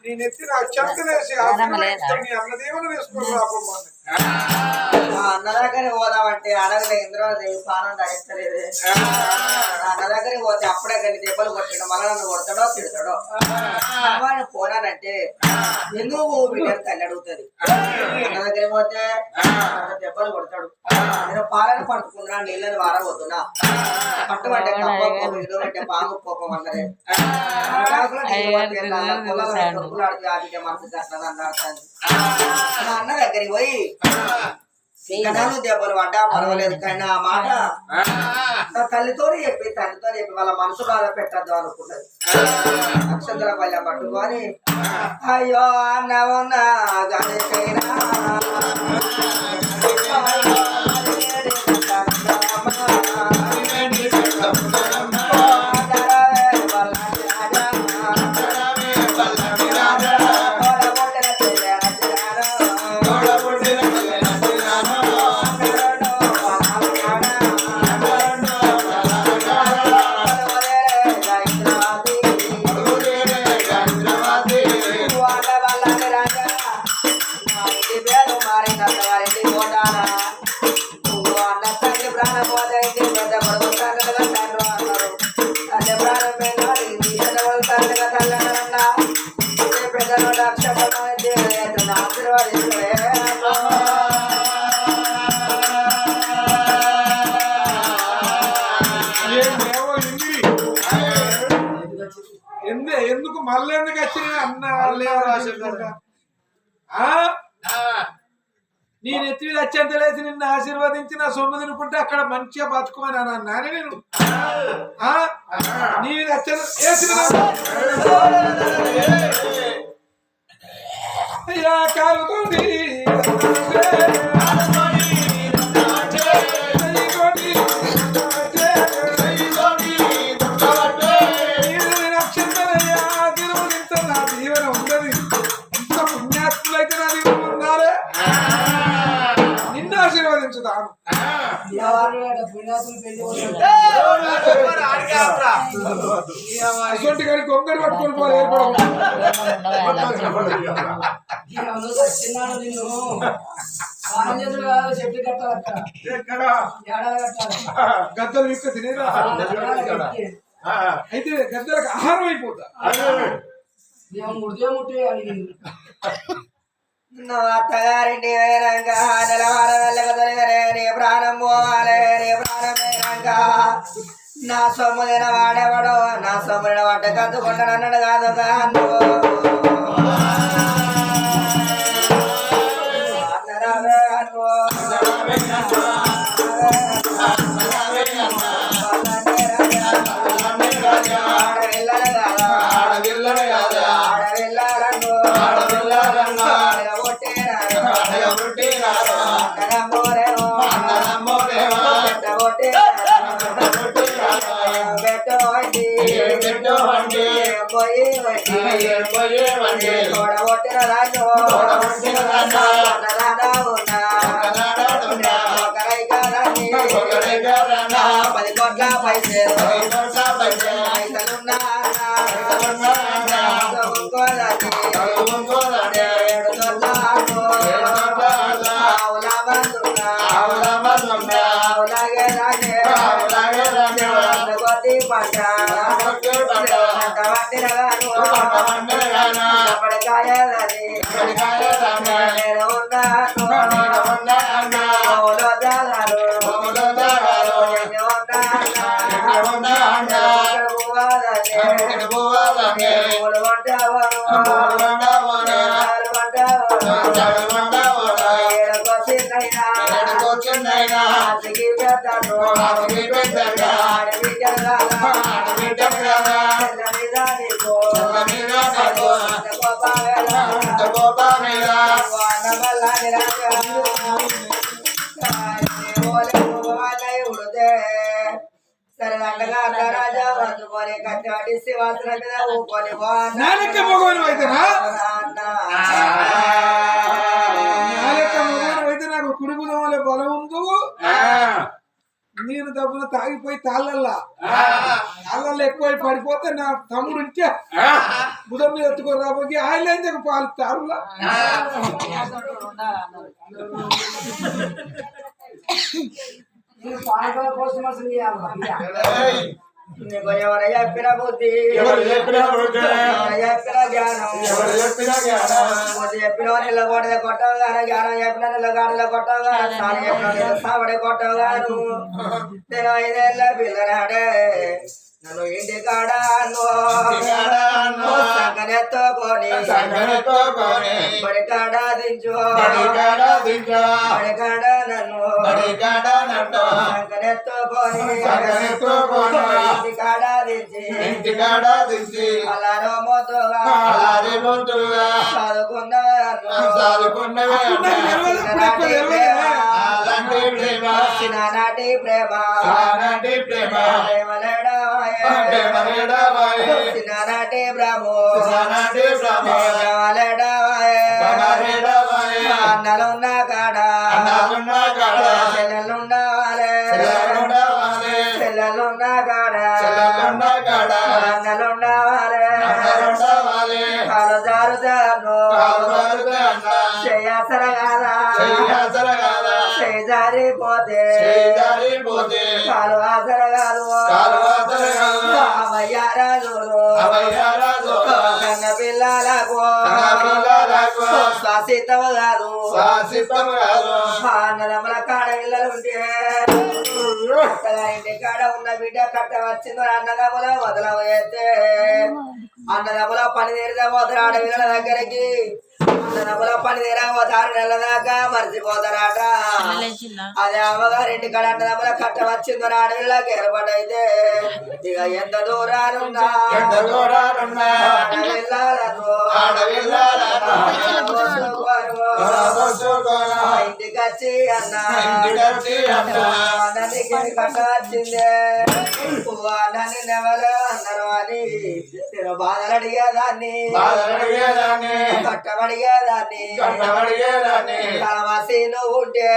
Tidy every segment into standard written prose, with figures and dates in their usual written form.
నేను ఎత్తి నాకు చెప్తలేసి అన్నదేమని తీసుకుని అన్న దగ్గర పోదామంటే అడగలే ఇంద్రదేవి పానం ధరిస్తలేదు. అన్న దగ్గరికి పోతే అప్పుడే కొన్ని దెబ్బలు కొట్టాడు, మళ్ళీ నన్ను కొడతాడో తిడతాడో. వాడిని పోనానంటే ఎందుకు బిడ్డను తల్లి అడుగుతుంది. అన్న దగ్గర పోతే దెబ్బలు కొడతాడు. నేను పాలను పట్టుకున్నా, నీళ్ళని వారబోతున్నా, పట్టుబట్టే కప్ప పాము కోపం అన్నదే మనసు కట్టదని అన్న దగ్గరికి పోయి కణాలు దెబ్బలు పడ్డా పర్వాలేదు, కానీ ఆ మాట నా తల్లితో చెప్పి తండ్రితో చెప్పి వాళ్ళ మనసు బాధ పెట్టద్దు అనుకున్నది. నక్షత్ర పల్లె పట్టుకొని అయ్యో అన్నవున్నా గణేశైనా ఎందుకు మళ్ళీ ఎందుకు వచ్చిన అన్న నేను ఎత్తి వచ్చేంత లేచి నిన్ను ఆశీర్వదించి నా సొమ్ము తినుకుంటే అక్కడ మంచిగా బతుకోమని అని అన్నాను నేను. నీ అయ్యా కాలుతోంది అసొంటి కానీ గొంగడి పట్టుకొని పోలే గద్దలు ఇక్క తినేదా అయితే గద్దలకు ఆహారం అయిపోతా. నా అత్తగారింటి వేరంగా నెలవార వెళ్ళక తొలగరే నీ ప్రాణం పోవాలి, నీ ప్రాణం వేరంగా నా సొమ్ము తిన వాడేవాడు నా సొమ్ముని వంట కత్తుకుంటాను అన్నాడు కాదు కాదు పది కోట్ల సరే అండగా రాజా వండుకొని కత్తి పట్టిసి వాసన మీద ఊకొని నా లెక్క మగవాని అయితేనా నా లెక్క మగవాని అయితే నాకు కుడిపుదమలే బలం ఉందో నేను తప్పున తాగిపోయి తాళ్ళల్లా ఎక్కువ పడిపోతే నా తమ్ముడు ఉంటే బుధం మీద ఎత్తుకొని రాబోకి ఆయన అయితే పాలు తారులా నీకు ఎవరు చెప్పిన బుద్ధి చెప్పిన జ్ఞానం చెప్పిన నిలబడి కొట్టవు గాను జ్ఞానం చెప్పిన నిలగాడలో కొట్టవు గాను సారి చెప్పిన సాబడి కొట్టవు గాను నేను 5 ఏళ్ళ పిల్లనాడే నన్ను ఇంటి కాడ సంకనెత్తుకొని బడి కాడ దించు బడి కాడ నన్ను సంకనెత్తుకొని ఇంటి కాడ దించి అలారో మొద్దుగా చిన్ననాటి ప్రేమ చిన్ననాటి బ్రహ్మో అన్నలున్న కాడ చెల్లెలుండవాలే చెల్లెలున్న కాడ అన్నలుండవాలే కాలు జారుతాను చేయాసర కాదా జారిపోతే కాలు ఆసర కాదు అమయ్యారాజు కన్న పిల్లలకు శాశ్వతం కాదు అన్నదమ్మల కాడ పిల్లలు ఉంటే ఇంటి కాడ ఉన్న బిడ్డ కట్ట వచ్చిందో అన్నదమ్ముల వదలవేస్తే అన్నదమ్ముల పని తీరితే పోతారు ఆడపిల్లల దగ్గరికి అన్నదమ్ముల పని తీరకపోతే 6 నెలల దాకా మర్చిపోతారట అదే అమ్మగారింటి కాడ అన్నదమ్ముల కట్ట వచ్చిందో ఆడపిల్లకి ఏర్పాటైతే ఇక ఎంత దూరానున్నా ఇంటికి వచ్చి అన్నా కట్ట వచ్చిందే అన్నని నెవలు అన్నారు అని నేను బాధలు అడిగేదాన్ని కట్టమడిగేదాన్ని కలమసి నువ్వు ఉంటే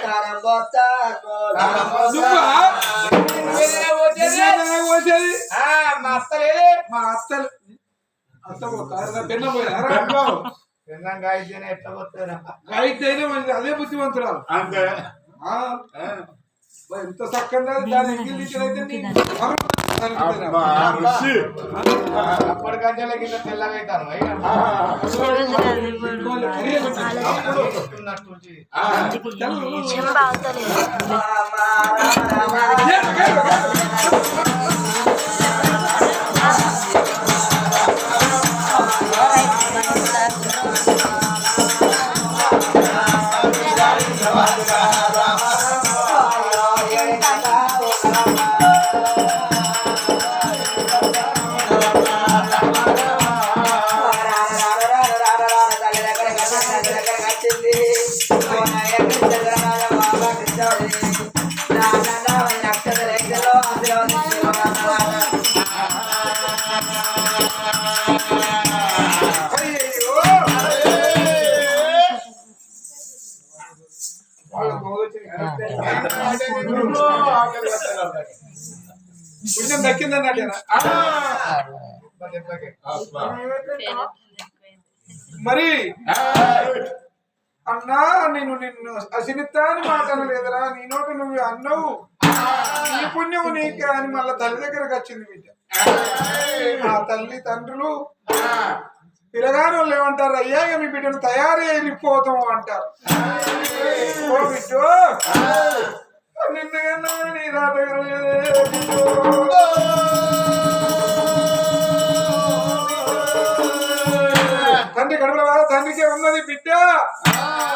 కరం పోతాను మా అత్తలు గాయతేనే అదే బుద్ధిమంతురాలు ఎంత చక్కగా దాని అప్పటికంటే కింద తెల్లగా అవుతాను కొంచెం దక్కిందన్నట్టేనా మరి అన్నా నేను నిన్ను అసినిత్తాని మాట్లాడలేదురా నీ నోటి నువ్వు అన్నవు నీ పుణ్యము నీకే అని మళ్ళా తల్లి దగ్గరకు వచ్చింది బిడ్డ ఆ తల్లి తండ్రులు పిల్లగారు వాళ్ళు ఏమంటారు అయ్యా మీ బిడ్డను తయారు అయిపోతాము అంటారు ఓ బిడ్డో నిన్నగన్నా నీ తండ్రి కడుపుల బాధ తండ్రికే ఉన్నది బిడ్డ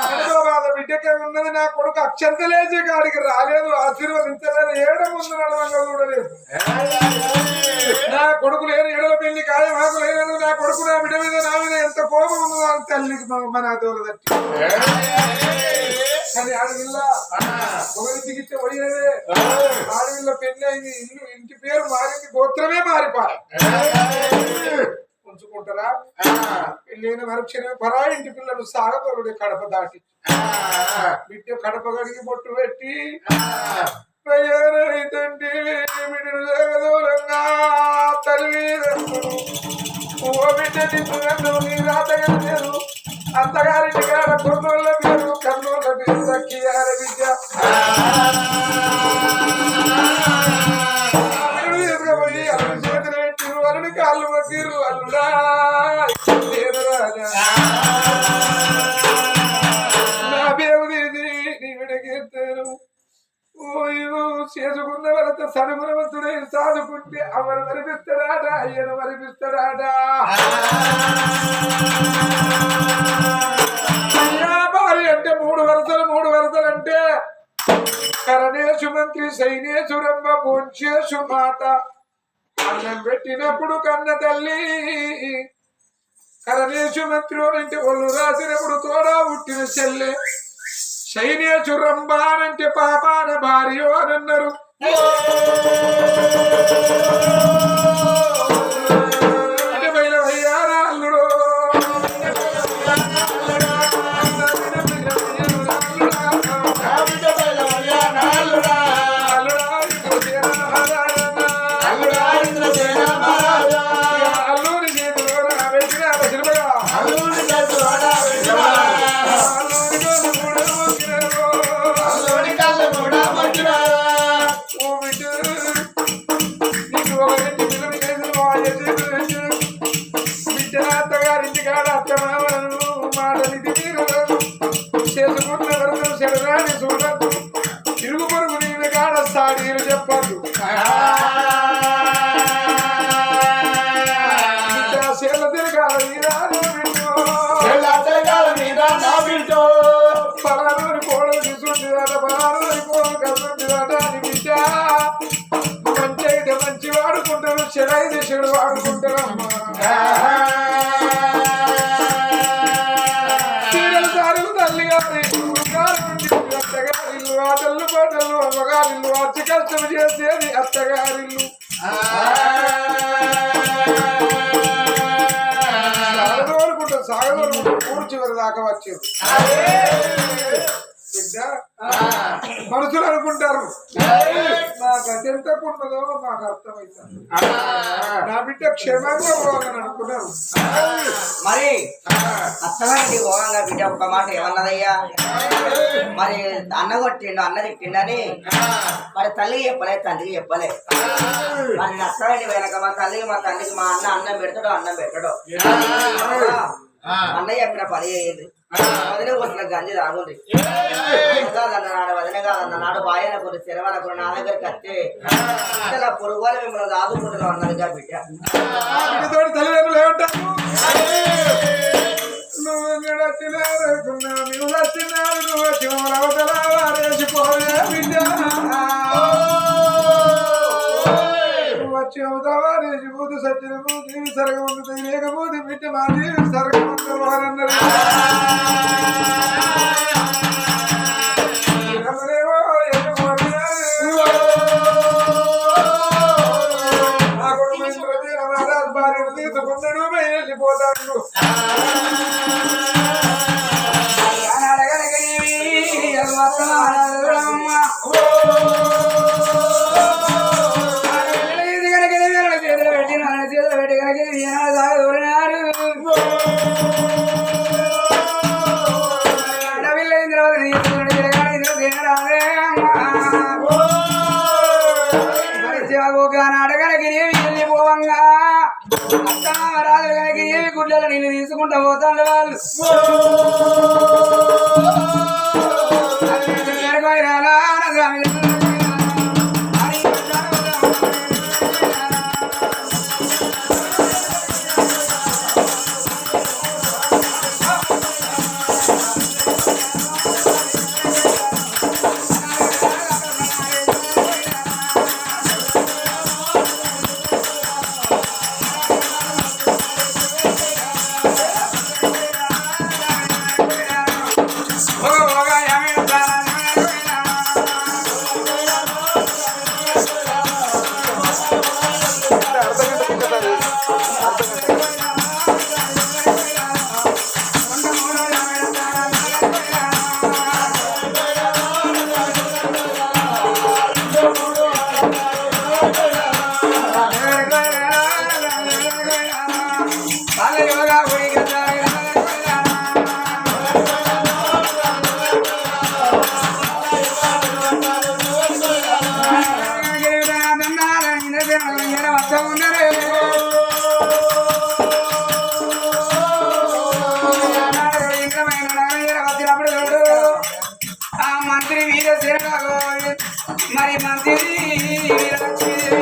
కడుపుల బాధ బిడ్డకే ఉన్నది నా కొడుకు అక్షంతలేసి కాడికి రాలేదు ఆశీర్వదించలేదు ఏడ ముందు నడవంగా చూడలేదు నా కొడుకు లేని ఏడల పెళ్లి కాయ మాకు లేదు నా కొడుకు నా బిడ్డ మీద నా మీద ఎంత కోపం ఉన్నదో అని తల్లికి మన దోల తట్టి కానీ ఆడపిల్ల ఒకరి చికిత్స పోయేదే ఆడపిల్ల ఆడపిల్ల పెళ్లి అయింది, ఇల్లు ఇంటి పేరు మారింది, గోత్రమే మారిపోయి ఉంచుకుంటారా? పెళ్ళైన మరుక్షణమే పరా ఇంటి పిల్లలు సాగతోడు కడప దాటి బిడ్డ కడప గడిగి బొట్టు పెట్టి తండ్రి బిడ్డను జగదూరంగా తల్లి ఓ బిడ్డ నీ రాతగా లేదు అత్తగారింటి కాడ కొన్నోళ్ళ పేరు కన్నోళ్ళ పేరు దక్కియార బిడ్డ తీసుకుపోయి అల్లు చేతులు పెట్టిరు అల్లుడి కాళ్ళు పట్టిరు అల్లుడా రాజా నా పేరు తీసి నీ విడగెత్తారు ఓయో చేసుకున్న వాళ్ళతో సనుగుణవంతుడే సాదుకుంటే అవరు మరిపిస్తాడాట అయ్యను మరిపిస్తాడాట అయ్యా భార్య అంటే మూడు వరసలు అంటే కరణేశు మంత్రి సైనేశురమ్మ భోంచేశు మాత అన్నం పెట్టినప్పుడు కన్న తల్లి కరణేశు మంత్రి అంటే ఒళ్ళు రాసినప్పుడు తోడా పుట్టిన చెల్లె శైనేశురంబానంటే పాపాన భార్య అని అన్నారు అంటే బయలువయ్యారా అల్లుడు అల్లుని చేతులు అత్తగారింటి కాడ అత్తమామలను మాటలిది మీరు చేసుకున్న వరకు శరీరాన్ని చూడద్దు ఇరుగు పొరుగు నీళ్ళు కాడ సాడీలు చెప్పద్దు సేల తిరగాలి పలానూరి కోడలు తీసుకుంటుందట పలానూరి కోడలు కలుగుతుందట అని బిడ్డ మంచి అయితే మంచి వాడుకుంటారు చెడైతే చెడు వాడుకుంటారమ్మా సారులు తల్లి గారి అత్తగారిల్లు ఆటలు పాటలు అమ్మగారిల్లు అచ్చి కష్టం చేసేది అత్తగారిల్లు సాగదోరుకుంటా ఊరు చివరి దాకా వచ్చేది బిడ్డ మనుషులు అనుకుంటారు నాకు అత్యంత ఉన్నదో నాకు అర్థమవుతుంది నా బిడ్డ క్షేమంగా పోవాలని అనుకున్నారు మరి అత్తగారికి పోవంగా బిడ్డ ఒక్క మాట ఏమన్నదయ్యా మరి అన్న కొట్టిండు అన్న తిట్టిండని మరి తల్లికి చెప్పలే తండ్రికి చెప్పలే మరి అత్తగారి వెనక మా తల్లికి మా తండ్రికి మా అన్న అన్నం పెట్టడో అన్న చెప్పిన పని అయ్యింది వదిన కొట్టిన గంజి తాగుంది కాదన్నాడు వదిన కాదన్నాడు బాయన కొన్ని శరవనకు నా దగ్గరికి వస్తే నా పొరుగు వాళ్ళు మిమ్మల్ని దాదుకుంటున్నాం అన్నదిగా బిడ్డ తల్లిదండ్రులు ఏమంటారు నువ్వు వచ్చినావు నువ్వు వచ్చిపోలే బిడ్డ వచ్చి అవుతావా రేసిపోతు సత్యము దేవి సరగముందు లేకపోతే బిడ్డ మా దేవి సరగముందు వారన్నారు ఆ కొడుకు భార్యను తీసుకున్నాడు వెళ్ళిపోతాడు వెళ్ళిపోవంగా రాజు కనుక ఏమి గుడ్లలో నేను తీసుకుంటా పోతాను వాళ్ళు మంచిది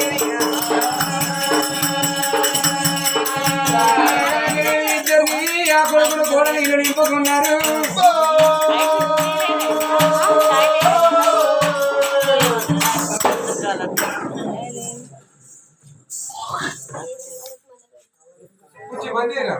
ఆ కొడుకులు కూడా నీళ్ళు నింపుకున్నారు कुछ बंदी है ना